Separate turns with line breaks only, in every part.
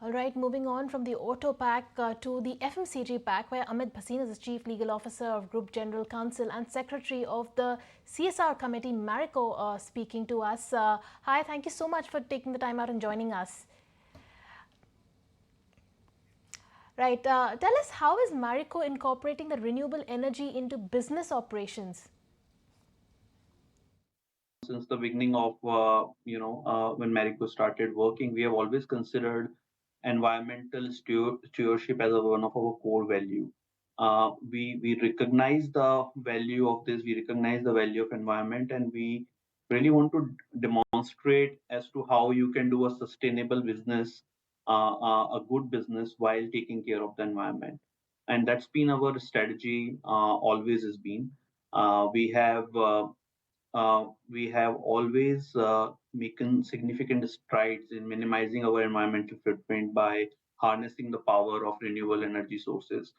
All right, moving on from the auto pack to the FMCG pack, where Amit Bhasin is the Chief Legal Officer of Group General Counsel and Secretary of the CSR Committee, Marico, speaking to us. Hi, thank you so much for taking the time out and joining us. Right, tell us, how is Marico incorporating the renewable energy into business operations?
Since the beginning of when Marico started working, we have always considered environmental stewardship as one of our core value. We recognize the value of this. We recognize the value of environment, and we really want to demonstrate as to how you can do a sustainable business, a good business while taking care of the environment. And that's been our strategy. Always has been. We have always making significant strides in minimizing our environmental footprint by harnessing the power of renewable energy sources.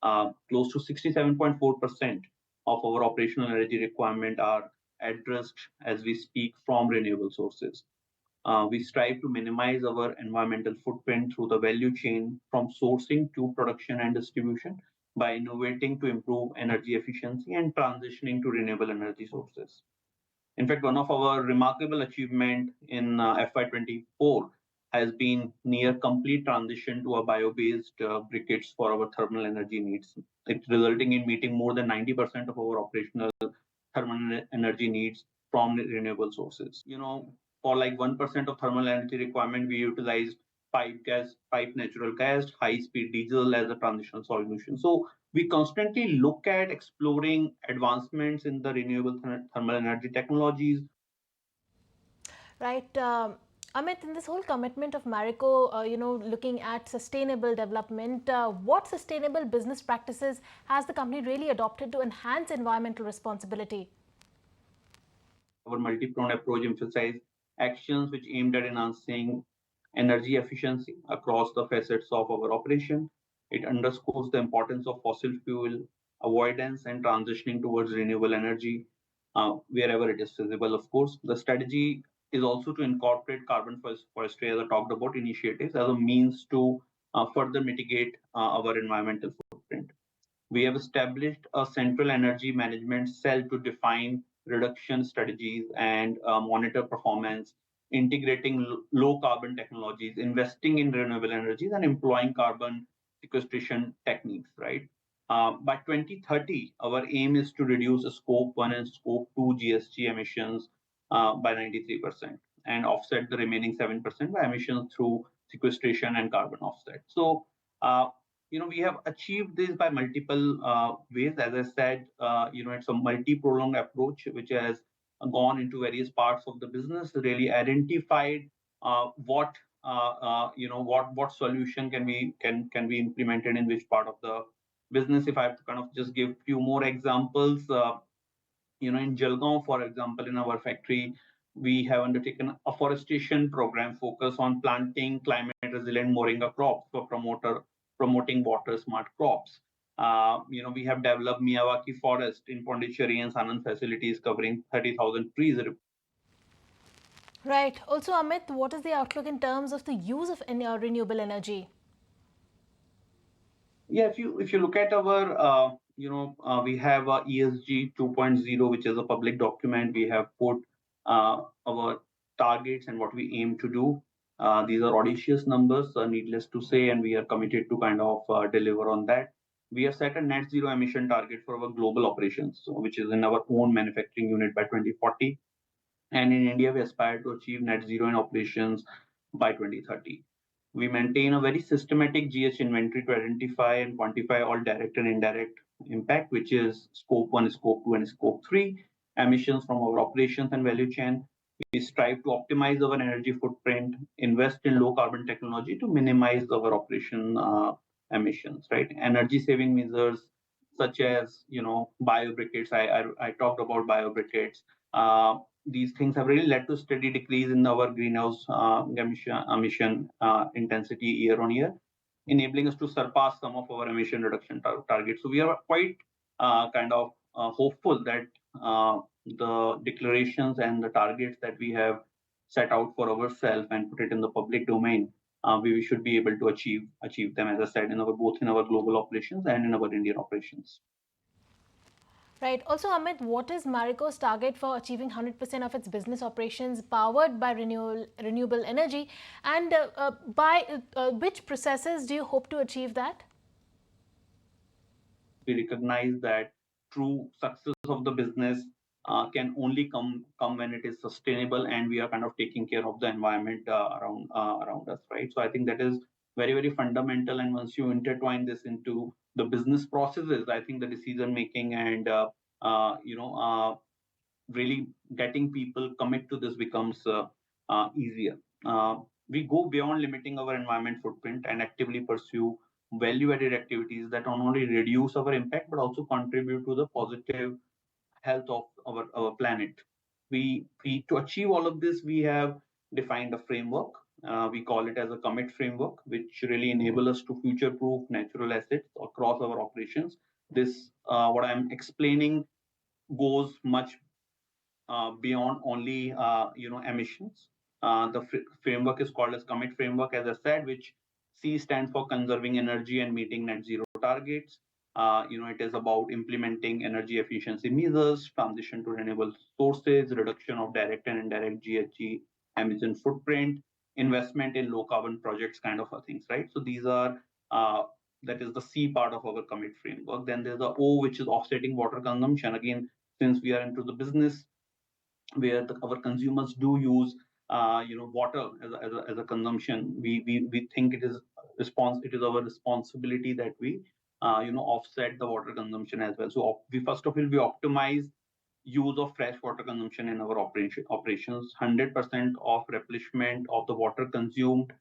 Close to 67.4% of our operational energy requirement are addressed as we speak from renewable sources. We strive to minimize our environmental footprint through the value chain from sourcing to production and distribution by innovating to improve energy efficiency and transitioning to renewable energy sources. In fact, one of our remarkable achievement in FY24 has been near complete transition to a bio-based briquettes for our thermal energy needs. It's resulting in meeting more than 90% of our operational thermal energy needs from renewable sources. For like 1% of thermal energy requirement, we utilized pipe natural gas, high-speed diesel as a transition solution. So we constantly look at exploring advancements in the renewable thermal energy technologies.
Right. Amit, in this whole commitment of Marico, looking at sustainable development, what sustainable business practices has the company really adopted to enhance environmental responsibility?
Our multi-pronged approach emphasizes actions which aimed at enhancing energy efficiency across the facets of our operation. It underscores the importance of fossil fuel avoidance and transitioning towards renewable energy wherever it is feasible, of course. The strategy is also to incorporate carbon forestry, as I talked about, initiatives as a means to further mitigate our environmental footprint. We have established a central energy management cell to define reduction strategies and monitor performance, integrating low carbon technologies, investing in renewable energies, and employing carbon sequestration techniques, right? By 2030, our aim is to reduce Scope 1 and Scope 2 GSG emissions by 93% and offset the remaining 7% by emissions through sequestration and carbon offset. So, we have achieved this by multiple ways. As I said, it's a multi-pronged approach which has gone into various parts of the business, really identified what solution can be implemented in which part of the business. If I have to kind of just give a few more examples, in Jalgaon, for example, in our factory, we have undertaken a forestation program focused on planting climate resilient moringa crops for promoting water smart crops. We have developed Miyawaki forest in Pondicherry and Sanand facilities covering 30,000 trees.
Right. Also, Amit, what is the outlook in terms of the use of renewable energy?
Yeah, if you look at our, we have a ESG 2.0, which is a public document. We have put our targets and what we aim to do. These are audacious numbers, needless to say, and we are committed to kind of deliver on that. We have set a net zero emission target for our global operations, which is in our own manufacturing unit by 2040. And in India, we aspire to achieve net zero in operations by 2030. We maintain a very systematic GH inventory to identify and quantify all direct and indirect impact, which is Scope 1, Scope 2, and Scope 3 emissions from our operations and value chain. We strive to optimize our energy footprint, invest in low carbon technology to minimize our operation emissions, right? Energy saving measures such as, bio briquettes. I talked about bio briquettes. These things have really led to steady decrease in our greenhouse emission intensity year on year, enabling us to surpass some of our emission reduction targets. So we are quite kind of hopeful that the declarations and the targets that we have set out for ourselves and put it in the public domain we should be able to achieve them, as I said, both in our global operations and in our Indian operations.
Right. Also, Amit, what is Marico's target for achieving 100% of its business operations powered by renewable energy, and by which processes do you hope to achieve that?
We recognize that true success of the business can only come when it is sustainable, and we are kind of taking care of the environment around us, right? So I think that is very fundamental. And once you intertwine this into the business processes, I think the decision making and really getting people commit to this becomes easier. We go beyond limiting our environment footprint and actively pursue value-added activities that not only reduce our impact but also contribute to the positive health of our planet. We to achieve all of this, we have defined a framework. We call it as a commit framework, which really enable us to future-proof natural assets across our operations. This what I'm explaining goes much beyond only emissions. The framework is called as Commit Framework, as I said, which C stands for conserving energy and meeting net zero targets. It is about implementing energy efficiency measures, transition to renewable sources, reduction of direct and indirect GHG emission footprint, investment in low carbon projects, kind of things, right? So these are that is the C part of our commit framework. Then there's the O, which is offsetting water consumption. Again, since we are into the business where our consumers do use water as a consumption, we think it is our responsibility that we offset the water consumption as well. So we first of all we optimize use of fresh water consumption in our operations. 100% of replenishment of the water consumed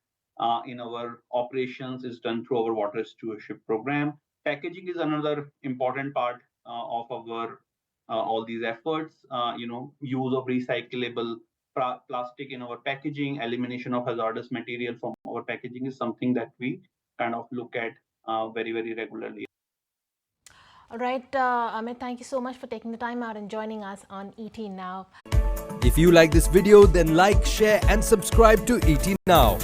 in our operations is done through our water stewardship program. Packaging is another important part of our all these efforts. Use of recyclable plastic in our packaging, elimination of hazardous material from our packaging is something that we kind of look at very regularly.
All right, Amit, thank you so much for taking the time out and joining us on ET Now.
If you like this video, then like, share and subscribe to ET Now.